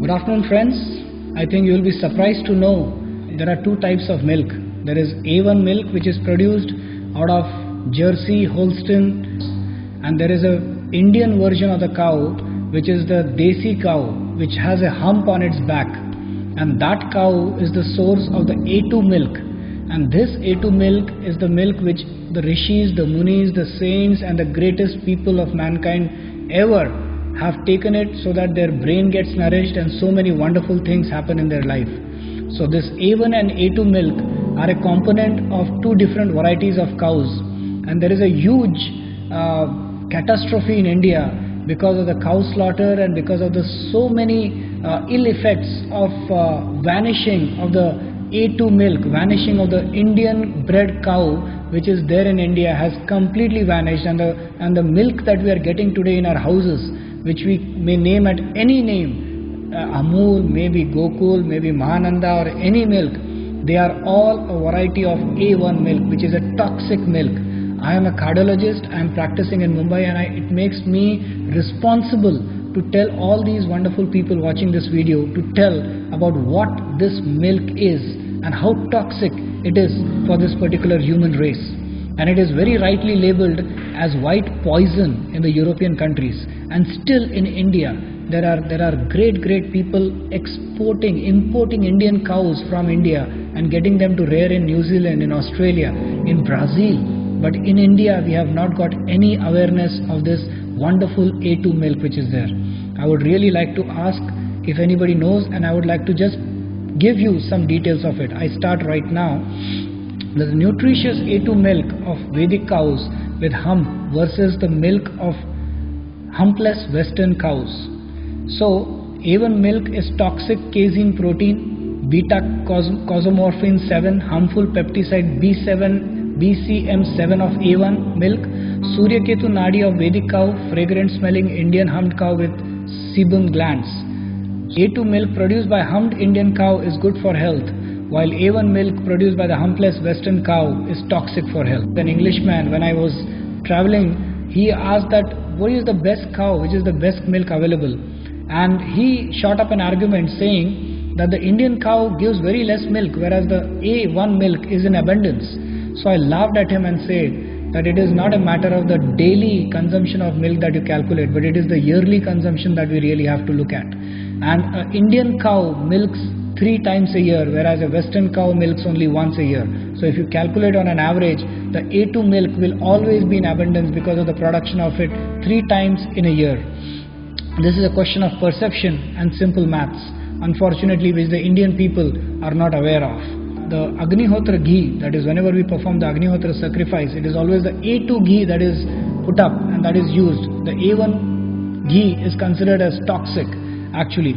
Good afternoon, friends. I think you will be surprised to know there are two types of milk. There is A1 milk, which is produced out of Jersey, Holstein, and there is a Indian version of the cow, which is the Desi cow, which has a hump on its back, and that cow is the source of the A2 milk. And this A2 milk is the milk which the rishis, the munis, the saints, and the greatest people of mankind ever have taken it so that their brain gets nourished and so many wonderful things happen in their life. So this A1 and A2 milk are a component of two different varieties of cows, and there is a huge catastrophe in India because of the cow slaughter and because of the so many ill effects of vanishing of the A2 milk, vanishing of the Indian bred cow which is there in India has completely vanished, and the milk that we are getting today in our houses, which we may name at any name, Amul, maybe Gokul, maybe Mahananda, or any milk, they are all a variety of A1 milk, which is a toxic milk. I am a cardiologist, I am practicing in Mumbai, and it makes me responsible to tell all these wonderful people watching this video to tell about what this milk is and how toxic it is for this particular human race. And it is very rightly labeled as white poison in the European countries, and still in India there are great people importing Indian cows from India and getting them to rear in New Zealand, in Australia, in Brazil. But in India we have not got any awareness of this wonderful A2 milk which is there. I would really like to ask if anybody knows, and I would like to just give you some details of it. I start right now. The nutritious A2 milk of Vedic cows with hump versus the milk of humpless Western cows. So A1 milk is toxic casein protein, beta cosmorphin 7, harmful peptide B7, BCM7 of A1 milk, Surya Ketu nadi of Vedic cow, fragrant smelling Indian humped cow with sebum glands. A2 milk produced by humped Indian cow is good for health, while A1 milk produced by the humpless Western cow is toxic for health. An Englishman, when I was traveling, he asked that what is the best cow, which is the best milk available, and he shot up an argument saying that the Indian cow gives very less milk, whereas the A1 milk is in abundance. So I laughed at him and said that it is not a matter of the daily consumption of milk that you calculate, but it is the yearly consumption that we really have to look at. And an Indian cow milks 3 times a year, whereas a Western cow milks only once a year. So if you calculate on an average, the A2 milk will always be in abundance because of the production of it 3 times in a year. This is a question of perception and simple maths, unfortunately, which the Indian people are not aware of. The Agnihotra ghee, that is whenever we perform the Agnihotra sacrifice, it is always the A2 ghee that is put up and that is used. The A1 ghee is considered as toxic actually.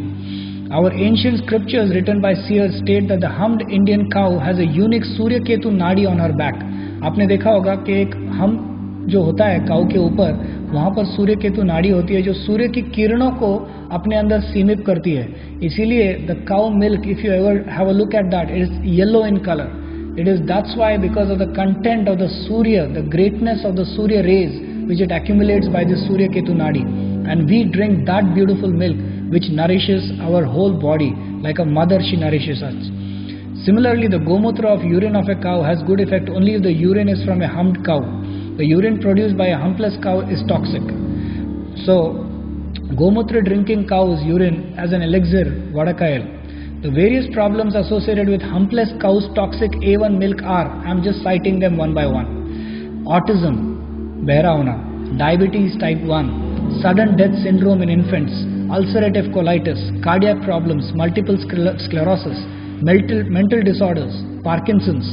Our ancient scriptures written by seers state that the humped Indian cow has a unique Surya Ketu nadi on her back. आपने देखा होगा कि एक hump जो होता है काऊ के ऊपर, वहाँ पर सूर्य केतु नाड़ी होती है जो सूर्य की किरणों को अपने अंदर सीमित करती है. इसीलिए the cow milk, if you ever have a look at that, it is yellow in color. That's why, because of the content of the Surya, the greatness of the Surya rays which it accumulates by the Surya Ketu nadi, and we drink that beautiful milk which nourishes our whole body like a mother. She nourishes us. Similarly, the gomutra of urine of a cow has good effect only if the urine is from a humped cow. The urine produced by a humpless cow is toxic. So gomutra drinking cow's urine as an elixir, vadakayal. The various problems associated with humpless cow's toxic A1 milk are, I am just citing them one by one: autism, behra hona, diabetes type 1, sudden death syndrome in infants, ulcerative colitis, cardiac problems, multiple sclerosis, mental disorders, Parkinson's,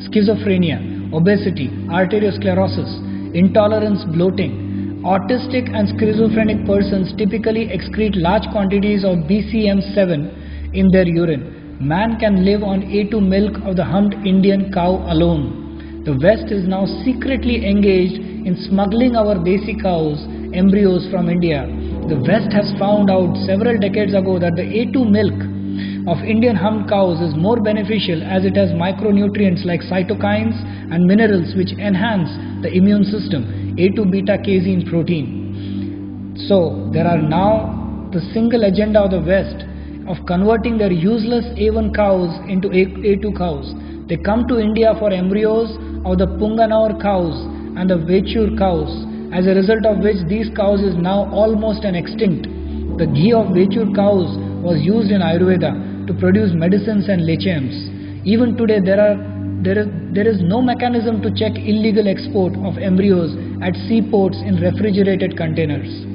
schizophrenia, obesity, arteriosclerosis, intolerance, bloating. Autistic and schizophrenic persons typically excrete large quantities of BCM7 in their urine. Man can live on A2 milk of the humped Indian cow alone. The West is now secretly engaged in smuggling our Desi cows embryos from India. The West has found out several decades ago that the A2 milk of Indian humped cows is more beneficial as it has micronutrients like cytokines and minerals which enhance the immune system, A2 beta casein protein. So there are now, the single agenda of the West of converting their useless A1 cows into A2 cows. They come to India for embryos of the Punganore cows and the Vechur cows, as a result of which these cows is now almost an extinct. The ghee of Vechur cows was used in Ayurveda to produce medicines and lechems. Even today there is no mechanism to check illegal export of embryos at seaports in refrigerated containers.